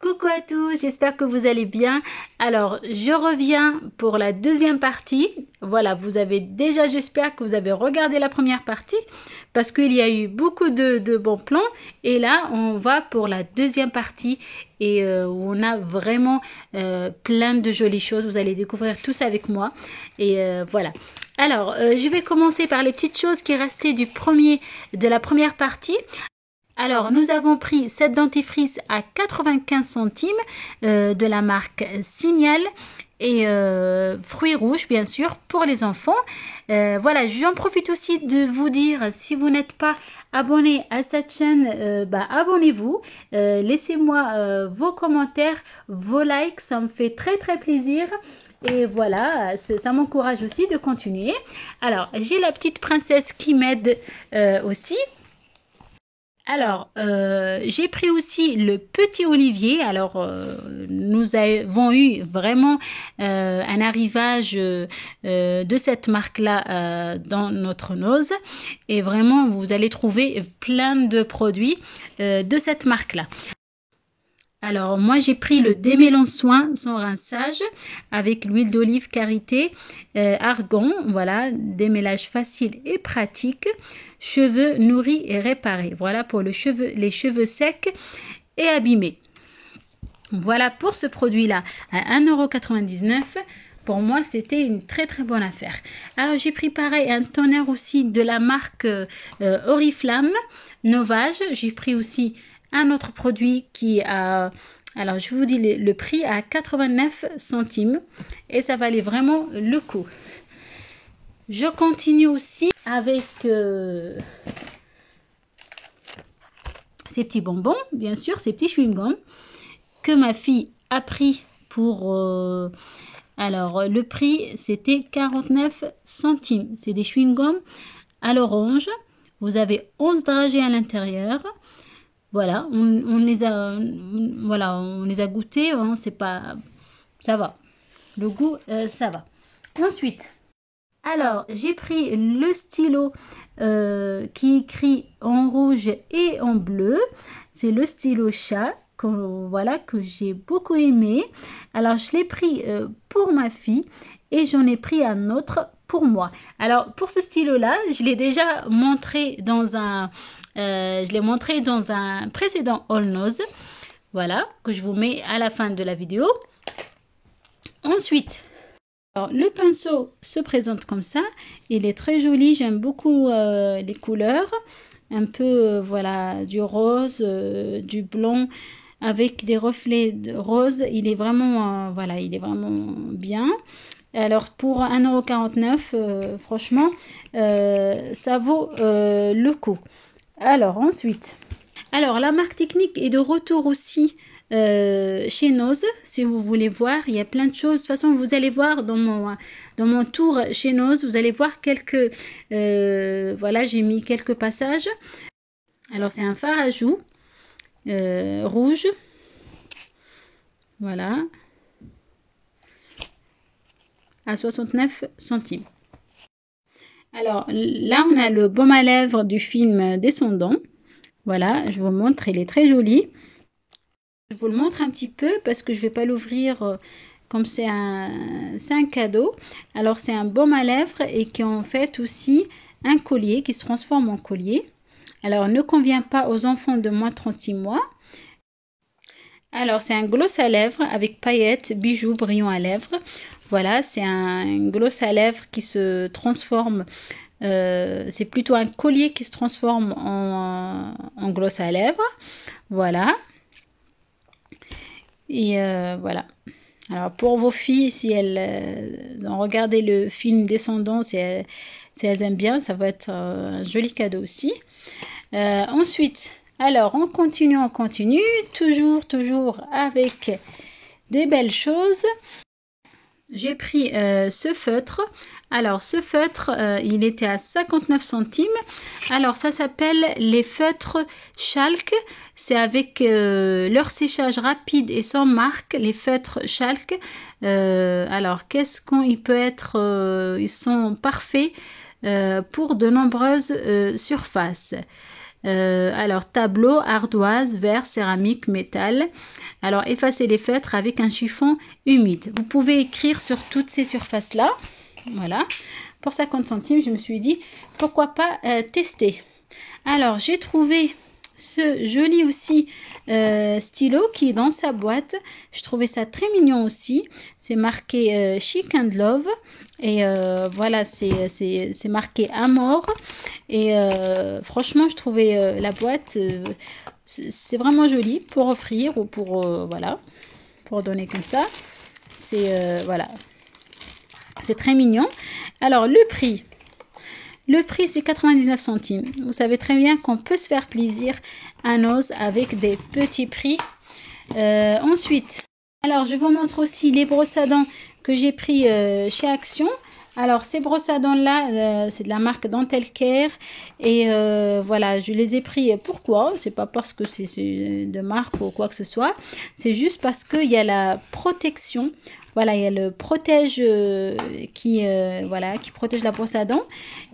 Coucou à tous, j'espère que vous allez bien. Alors, je reviens pour la deuxième partie. Voilà, vous avez déjà, j'espère que vous avez regardé la première partie parce qu'il y a eu beaucoup de bons plans. Et là, on va pour la deuxième partie et où on a vraiment plein de jolies choses. Vous allez découvrir tout ça avec moi. Et voilà. Alors, je vais commencer par les petites choses qui restaient de la première partie. Alors, nous avons pris cette dentifrice à 95 centimes de la marque Signal et fruits rouges, bien sûr, pour les enfants. Voilà, j'en profite aussi de vous dire, si vous n'êtes pas abonné à cette chaîne, abonnez-vous. Laissez-moi vos commentaires, vos likes, ça me fait très très plaisir. Et voilà, ça m'encourage aussi de continuer. Alors, j'ai la petite princesse qui m'aide aussi. Alors, j'ai pris aussi le petit olivier. Alors, nous avons eu vraiment un arrivage de cette marque-là dans notre nose. Et vraiment, vous allez trouver plein de produits de cette marque-là. Alors, moi, j'ai pris le démêlant soin sans rinçage avec l'huile d'olive karité, argan, voilà, démêlage facile et pratique, cheveux nourris et réparés. Voilà pour les cheveux secs et abîmés. Voilà pour ce produit-là à 1,99 €. Pour moi, c'était une très très bonne affaire. Alors, j'ai pris pareil un toner aussi de la marque Oriflamme Novage. J'ai pris aussi un autre produit qui a, alors je vous dis le prix à 89 centimes et ça valait vraiment le coup. Je continue aussi avec ces petits bonbons, bien sûr, ces petits chewing-gums que ma fille a pris pour... alors, le prix, c'était 49 centimes. C'est des chewing-gums à l'orange. Vous avez 11 dragées à l'intérieur. Voilà, on les a goûtés, hein, c'est pas, ça va. Le goût, ça va. Ensuite, alors, j'ai pris le stylo qui écrit en rouge et en bleu. C'est le stylo chat que j'ai beaucoup aimé. Alors, je l'ai pris pour ma fille et j'en ai pris un autre pour moi. Alors, pour ce stylo-là, je l'ai déjà montré dans un précédent All Nose. Voilà, que je vous mets à la fin de la vidéo. Ensuite, alors, le pinceau se présente comme ça. Il est très joli. J'aime beaucoup les couleurs. Un peu, voilà, du rose, du blanc avec des reflets de rose. Il est vraiment, voilà, il est vraiment bien. Alors, pour 1,49 €, franchement, ça vaut le coup. Alors, ensuite, alors la marque Technique est de retour aussi chez Nose, si vous voulez voir, il y a plein de choses. De toute façon, vous allez voir dans mon tour chez Nose, vous allez voir quelques, voilà, j'ai mis quelques passages. Alors, c'est un fard à joues rouge, voilà, à 69 centimes. Alors, là, on a le baume à lèvres du film Descendants. Voilà, je vous montre, il est très joli. Je vous le montre un petit peu parce que je ne vais pas l'ouvrir comme c'est un cadeau. Alors, c'est un baume à lèvres et qui est en fait aussi un collier qui se transforme en collier. Alors, ne convient pas aux enfants de moins de 36 mois. Alors, c'est un gloss à lèvres avec paillettes, bijoux, brillants à lèvres. Voilà, c'est un gloss à lèvres qui se transforme. C'est plutôt un collier qui se transforme en gloss à lèvres. Voilà. Et voilà. Alors, pour vos filles, si elles ont regardé le film Descendants, si elles aiment bien, ça va être un joli cadeau aussi. Ensuite, alors, on continue. Toujours avec des belles choses. J'ai pris ce feutre. Alors, ce feutre, il était à 59 centimes. Alors, ça s'appelle les feutres Schalk. C'est avec leur séchage rapide et sans marque, les feutres Schalk. Alors, il peut être... ils sont parfaits pour de nombreuses surfaces. Alors tableau, ardoise, verre, céramique, métal. Alors effacer les feutres avec un chiffon humide. Vous pouvez écrire sur toutes ces surfaces là. Voilà. Pour 50 centimes, je me suis dit pourquoi pas tester. Alors j'ai trouvé ce joli aussi stylo qui est dans sa boîte. Je trouvais ça très mignon aussi. C'est marqué Chic and Love. Et voilà, c'est marqué Amor. Et franchement, je trouvais la boîte, c'est vraiment joli pour offrir ou pour, voilà, pour donner comme ça. C'est, voilà, c'est très mignon. Alors, le prix. Le prix, c'est 99 centimes. Vous savez très bien qu'on peut se faire plaisir à Noz avec des petits prix. Ensuite, alors je vous montre aussi les brosses à dents que j'ai pris chez Action. Alors ces brosses à dents là, c'est de la marque Dental Care. Et voilà, je les ai pris. Pourquoi? C'est pas parce que c'est de marque ou quoi que ce soit. C'est juste parce qu'il y a la protection. Voilà, il y a le protège qui protège la brosse à dents.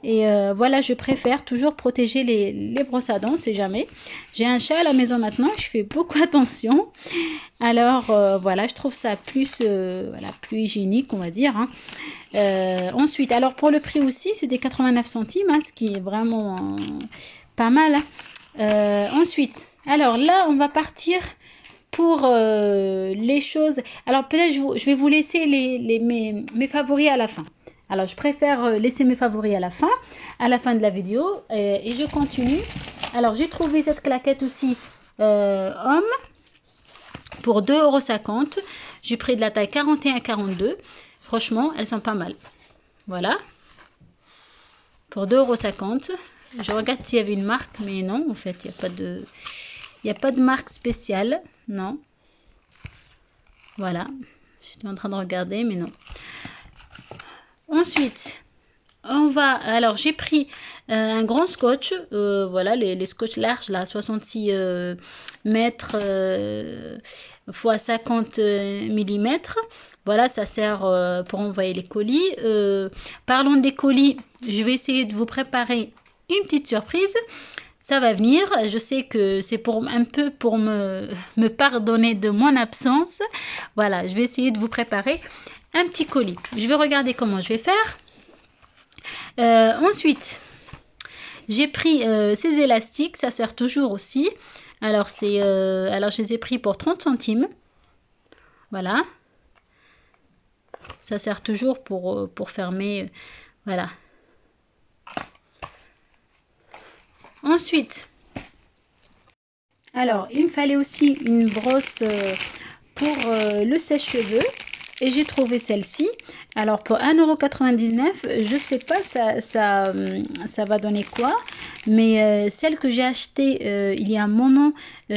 Et voilà, je préfère toujours protéger les brosses à dents, c'est jamais. J'ai un chat à la maison maintenant, je fais beaucoup attention. Alors voilà, je trouve ça plus, plus hygiénique, on va dire. Hein. Ensuite, alors pour le prix aussi, c'était 89 centimes, hein, ce qui est vraiment pas mal. Hein. Ensuite, alors là, on va partir pour les choses. Alors peut-être je vais vous laisser mes favoris à la fin. Alors je préfère laisser mes favoris à la fin de la vidéo. Et je continue. Alors j'ai trouvé cette claquette aussi homme pour 2,50 €. J'ai pris de la taille 41 à 42. Franchement, elles sont pas mal. Voilà. Pour 2,50 €. Je regarde s'il y avait une marque, mais non, en fait, il n'y a pas de marque spéciale. Non. Voilà. J'étais en train de regarder, mais non. Ensuite, alors j'ai pris un grand scotch. Voilà, les scotch larges, là, 66 mètres x 50 mm. Voilà, ça sert pour envoyer les colis. Parlons des colis, je vais essayer de vous préparer une petite surprise. Ça va venir, je sais que c'est un peu pour me pardonner de mon absence. Voilà, je vais essayer de vous préparer un petit colis. Je vais regarder comment je vais faire. Ensuite, j'ai pris ces élastiques, ça sert toujours aussi. Alors, je les ai pris pour 30 centimes. Voilà. Ça sert toujours pour fermer. Voilà. Ensuite, alors il me fallait aussi une brosse pour le sèche-cheveux et j'ai trouvé celle-ci. Alors pour 1,99 €, je sais pas ça va donner quoi, mais celle que j'ai achetée il y a un moment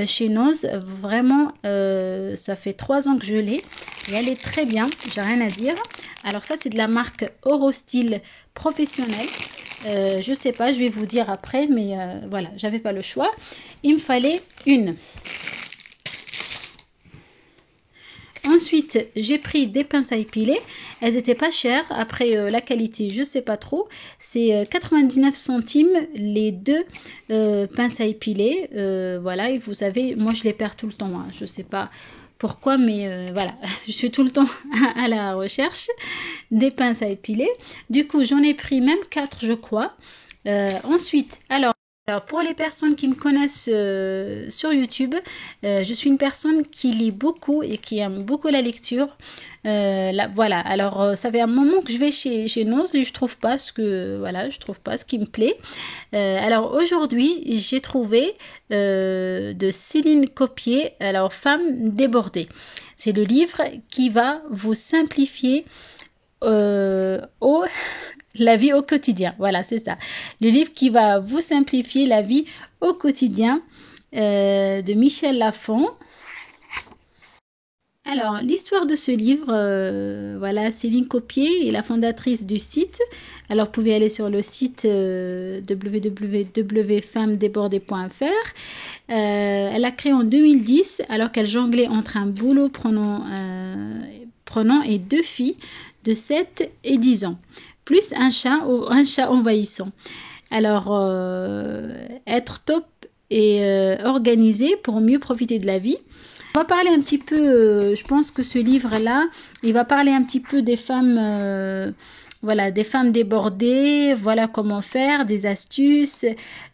chez Noz, vraiment ça fait 3 ans que je l'ai et elle est très bien, j'ai rien à dire. Alors ça c'est de la marque Eurostyle professionnel. Je sais pas, je vais vous dire après, mais voilà, j'avais pas le choix. Il me fallait une. Ensuite, j'ai pris des pinces à épiler. Elles étaient pas chères. Après, la qualité, je sais pas trop. C'est 99 centimes les deux pinces à épiler. Voilà, et vous savez, moi je les perds tout le temps. Hein. Je sais pas pourquoi, mais voilà, je suis tout le temps à la recherche des pinces à épiler. Du coup, j'en ai pris même 4, je crois. Ensuite, alors pour les personnes qui me connaissent sur YouTube, je suis une personne qui lit beaucoup et qui aime beaucoup la lecture. Voilà, alors ça fait un moment que je vais chez Noz et je trouve pas ce qui me plaît. Alors aujourd'hui, j'ai trouvé de Céline Copier, alors Femme débordée. C'est le livre qui va vous simplifier la vie au quotidien. Voilà, c'est ça. Le livre qui va vous simplifier la vie au quotidien de Michel Lafon. Alors, l'histoire de ce livre, voilà, Céline Copier est la fondatrice du site. Alors, vous pouvez aller sur le site www.femmesdébordées.fr. Elle a créé en 2010, alors qu'elle jonglait entre un boulot prenant et 2 filles de 7 et 10 ans, plus un chat envahissant. Alors, être top et organisé pour mieux profiter de la vie. On va parler un petit peu, je pense que ce livre-là, il va parler un petit peu des femmes, voilà, des femmes débordées, voilà comment faire, des astuces,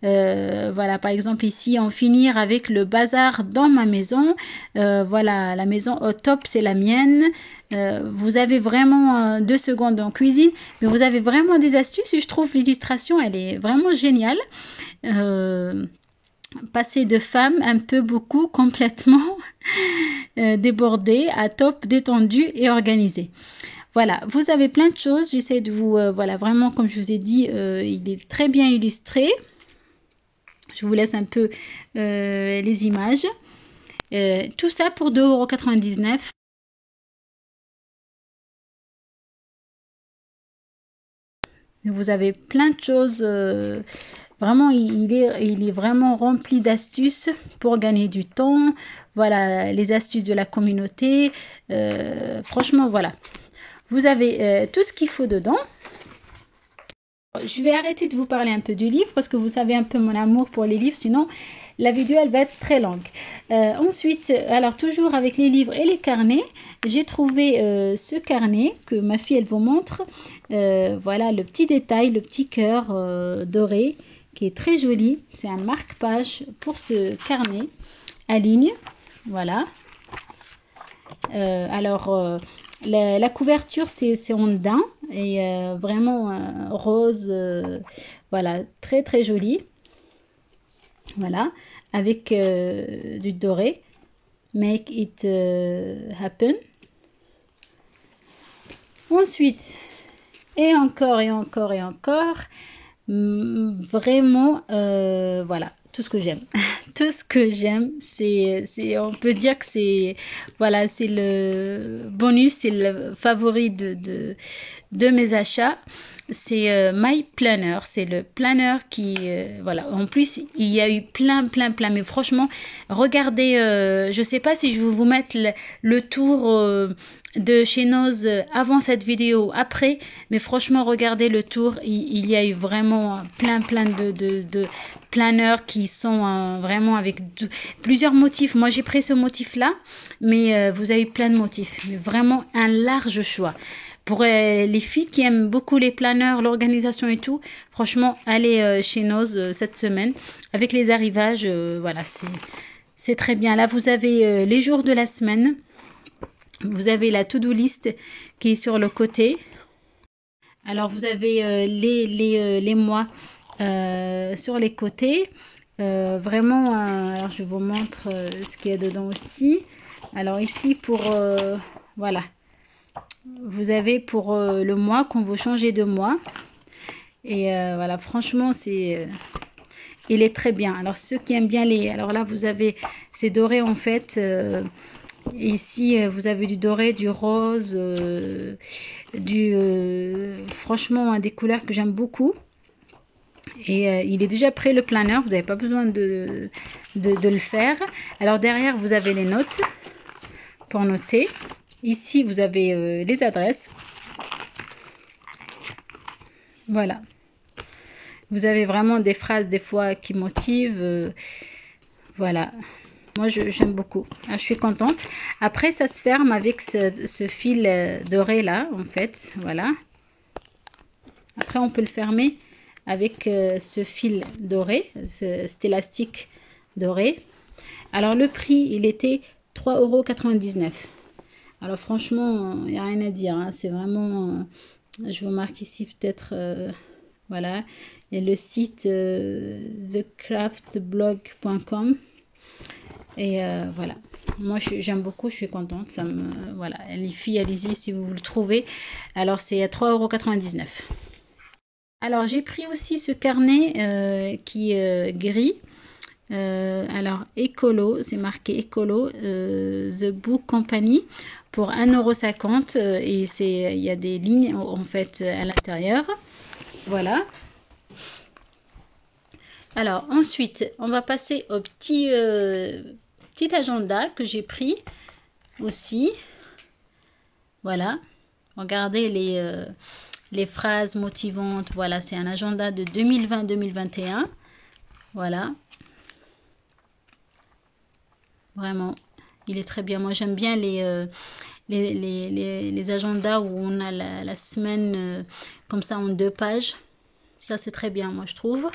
voilà, par exemple ici, en finir avec le bazar dans ma maison, voilà, la maison au top, c'est la mienne. Vous avez vraiment 2 secondes en cuisine, mais vous avez vraiment des astuces et je trouve l'illustration, elle est vraiment géniale. Passer de femme un peu beaucoup complètement débordée à top, détendue et organisée. Voilà, vous avez plein de choses. J'essaie de vous, voilà, vraiment comme je vous ai dit, il est très bien illustré. Je vous laisse un peu les images. Tout ça pour 2,99 €. Vous avez plein de choses. Vraiment, il est vraiment rempli d'astuces pour gagner du temps. Voilà, les astuces de la communauté. Franchement, voilà. Vous avez tout ce qu'il faut dedans. Je vais arrêter de vous parler un peu du livre parce que vous savez un peu mon amour pour les livres. Sinon, la vidéo, elle va être très longue. Ensuite, alors toujours avec les livres et les carnets, j'ai trouvé ce carnet que ma fille, elle vous montre. Voilà, le petit détail, le petit cœur doré qui est très joli. C'est un marque-page pour ce carnet à ligne. Voilà. Alors, la couverture, c'est en daim et vraiment rose. Voilà, très très joli. Voilà, avec du doré. Make it happen. Ensuite, et encore et encore et encore, vraiment, voilà, tout ce que j'aime. Tout ce que j'aime, on peut dire que c'est, voilà, c'est le bonus, c'est le favori de mes achats. C'est My Planner, c'est le planner qui, voilà. En plus, il y a eu plein, mais franchement, regardez, je sais pas si je vais vous mettre le tour de chez Noz avant cette vidéo, après, mais franchement, regardez le tour, il y a eu vraiment plein de planners qui sont vraiment avec plusieurs motifs. Moi, j'ai pris ce motif-là, mais vous avez plein de motifs, mais vraiment un large choix. Pour les filles qui aiment beaucoup les planeurs, l'organisation et tout, franchement, allez chez Noz cette semaine. Avec les arrivages, voilà, c'est très bien. Là, vous avez les jours de la semaine. Vous avez la to-do list qui est sur le côté. Alors, vous avez les mois sur les côtés. Vraiment, alors je vous montre ce qu'il y a dedans aussi. Alors ici, pour, voilà. Vous avez pour le mois quand vous changez de mois. Et voilà, franchement, il est très bien. Alors, ceux qui aiment bien alors là, vous avez, c'est doré en fait. Ici, vous avez du doré, du rose, franchement, des couleurs que j'aime beaucoup. Et il est déjà prêt le planner, vous n'avez pas besoin de le faire. Alors, derrière, vous avez les notes pour noter. Ici, vous avez les adresses. Voilà. Vous avez vraiment des phrases des fois qui motivent. Voilà. Moi, j'aime beaucoup. Je suis contente. Après, ça se ferme avec ce fil doré là, en fait. Voilà. Après, on peut le fermer avec ce fil doré, cet élastique doré. Alors, le prix, il était 3,99 €. Alors franchement, il n'y a rien à dire. Hein. C'est vraiment... je vous marque ici peut-être... voilà. Et le site thecraftblog.com. Et voilà. Moi, j'aime beaucoup. Je suis contente. Ça me, voilà. Les filles, allez-y si vous le trouvez. Alors, c'est à 3,99 €. Alors, j'ai pris aussi ce carnet qui est gris. Alors, écolo, c'est marqué écolo, The Book Company pour 1,50 € et il y a des lignes en fait à l'intérieur. Voilà. Alors, ensuite, on va passer au petit agenda que j'ai pris aussi. Voilà. Regardez les phrases motivantes. Voilà, c'est un agenda de 2020-2021. Voilà. Vraiment, il est très bien. Moi, j'aime bien les agendas où on a la semaine comme ça en 2 pages. Ça, c'est très bien, moi, je trouve.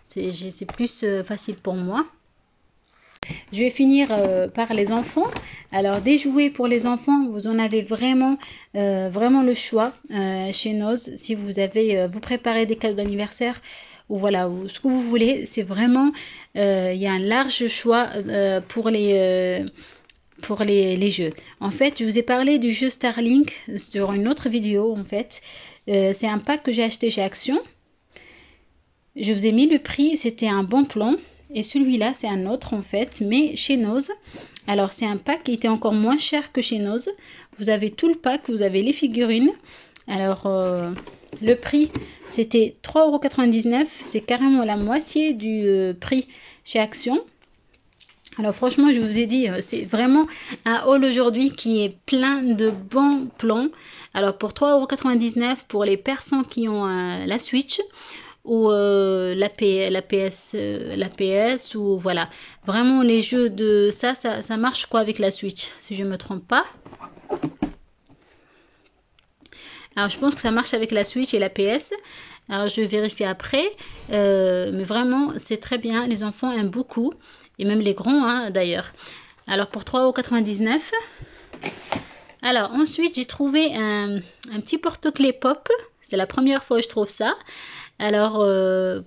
C'est plus facile pour moi. Je vais finir par les enfants. Alors, des jouets pour les enfants, vous en avez vraiment le choix chez Noz. Si vous avez, vous préparez des cadeaux d'anniversaire ou voilà, ou ce que vous voulez, c'est vraiment, il y a un large choix pour les jeux. En fait, je vous ai parlé du jeu Starlink sur une autre vidéo, en fait. C'est un pack que j'ai acheté chez Action. Je vous ai mis le prix, c'était un bon plan. Et celui-là, c'est un autre, en fait, mais chez Noz. Alors, c'est un pack qui était encore moins cher que chez Noz. Vous avez tout le pack, vous avez les figurines. Alors, le prix, c'était 3,99 €. C'est carrément la moitié du prix chez Action. Alors franchement, je vous ai dit, c'est vraiment un haul aujourd'hui qui est plein de bons plans. Alors pour 3,99 € pour les personnes qui ont la Switch ou la PS ou voilà. Vraiment les jeux de ça marche quoi avec la Switch, si je ne me trompe pas. Alors je pense que ça marche avec la Switch et la PS. Alors je vais vérifier après. Mais vraiment, c'est très bien. Les enfants aiment beaucoup. Et même les grands, hein, d'ailleurs. Alors, pour 3,99 €. Alors, ensuite, j'ai trouvé un petit porte-clés pop. C'est la première fois que je trouve ça. Alors,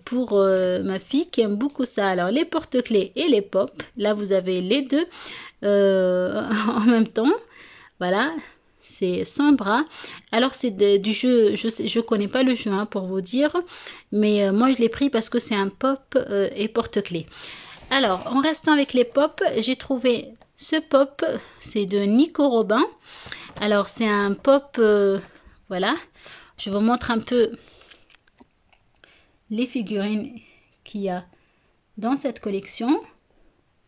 pour ma fille qui aime beaucoup ça. Alors, les porte-clés et les pop. Là, vous avez les deux en même temps. Voilà. C'est sans bras. Alors, c'est du jeu. Je connais pas le jeu, hein, pour vous dire. Mais moi, je l'ai pris parce que c'est un pop et porte-clés. Alors, en restant avec les pop, j'ai trouvé ce pop, c'est de Nico Robin. Alors, c'est un pop, voilà. Je vous montre un peu les figurines qu'il y a dans cette collection.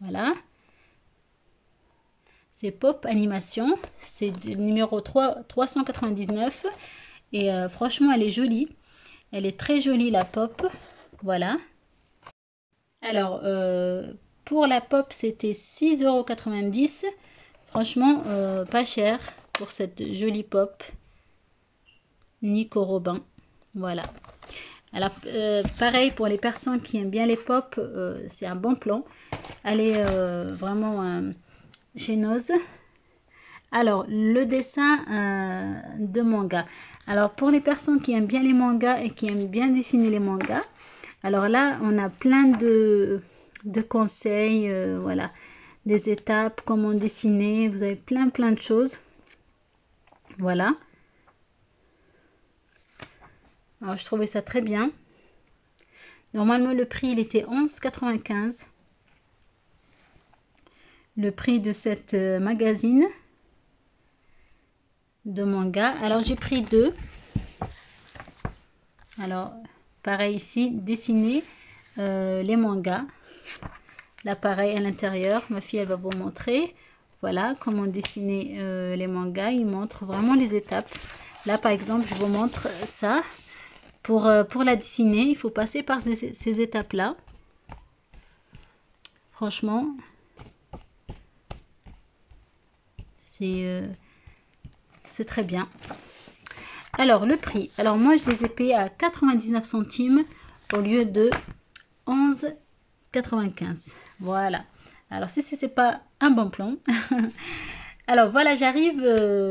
Voilà. C'est Pop Animation. C'est du numéro 399. Et franchement, elle est jolie. Elle est très jolie, la pop. Voilà. Alors, pour la pop, c'était 6,90 €. Franchement, pas cher pour cette jolie pop. Nico Robin. Voilà. Alors, pareil pour les personnes qui aiment bien les pop, c'est un bon plan. Allez vraiment chez Noz. Alors, le dessin de manga. Alors, pour les personnes qui aiment bien les mangas et qui aiment bien dessiner les mangas, alors là, on a plein de conseils, voilà, des étapes, comment dessiner, vous avez plein de choses. Voilà. Alors, je trouvais ça très bien. Normalement, le prix, il était 11,95 €. Le prix de cette magazine de manga. Alors, j'ai pris 2. Alors, pareil ici, dessiner les mangas. Là, pareil à l'intérieur, ma fille, elle va vous montrer. Voilà, comment dessiner les mangas. Il montre vraiment les étapes. Là, par exemple, je vous montre ça. Pour la dessiner, il faut passer par ces étapes-là. Franchement, c'est très bien. Alors, le prix. Alors, moi, je les ai payés à 99 centimes au lieu de 11,95 €. Voilà. Alors, si c'est pas un bon plan. Alors, voilà, j'arrive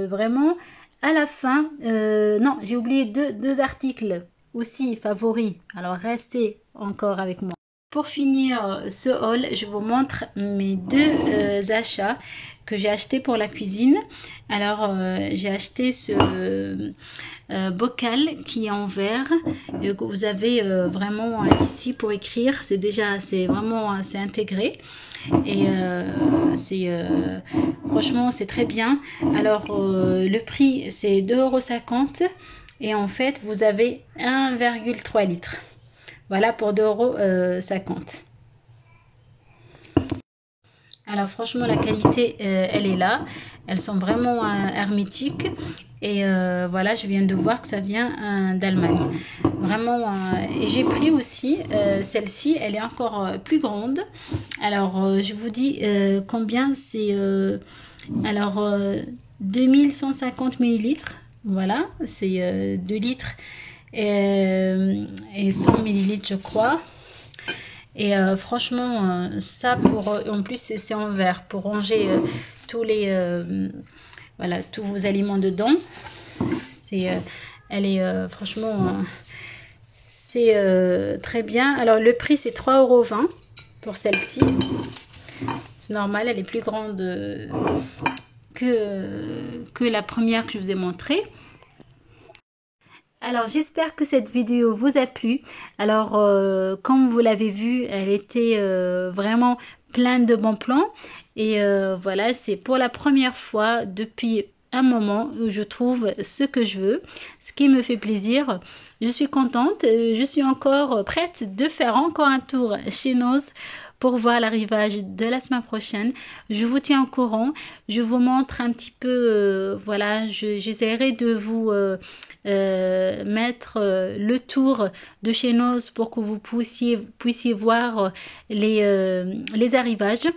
vraiment à la fin. Non, j'ai oublié deux articles aussi favoris. Alors, restez encore avec moi. Pour finir ce haul, je vous montre mes 2 achats que j'ai acheté pour la cuisine. Alors, j'ai acheté ce bocal qui est en verre que vous avez vraiment ici pour écrire. C'est vraiment intégré et franchement c'est très bien. Alors le prix c'est 2,50 € et en fait vous avez 1,3 litres. Voilà pour 2,50 €. Alors franchement la qualité elle est là. elles sont vraiment hermétiques. Et voilà, je viens de voir que ça vient d'Allemagne. Vraiment, et j'ai pris aussi celle-ci, elle est encore plus grande. Alors, je vous dis combien c'est. Alors, 2150 millilitres. Voilà, c'est 2 litres et 100 millilitres, je crois. Et franchement, ça pour. En plus, c'est en verre pour ranger tous les. Voilà, tous vos aliments dedans. Elle est franchement, c'est très bien. Alors le prix c'est 3,20 € pour celle-ci. C'est normal, elle est plus grande que la première que je vous ai montrée. Alors j'espère que cette vidéo vous a plu. Alors comme vous l'avez vu, elle était vraiment pleine de bons plans. Et voilà, c'est pour la première fois depuis un moment où je trouve ce que je veux, ce qui me fait plaisir. Je suis contente, je suis encore prête de faire encore un tour chez Noz pour voir l'arrivage de la semaine prochaine. Je vous tiens au courant, je vous montre un petit peu, voilà, j'essaierai de vous mettre le tour de chez Noz pour que vous puissiez voir les arrivages.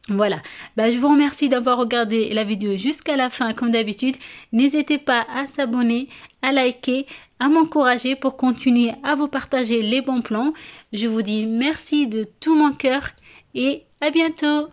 Voilà, je vous remercie d'avoir regardé la vidéo jusqu'à la fin comme d'habitude. N'hésitez pas à s'abonner, à liker, à m'encourager pour continuer à vous partager les bons plans. Je vous dis merci de tout mon cœur et à bientôt.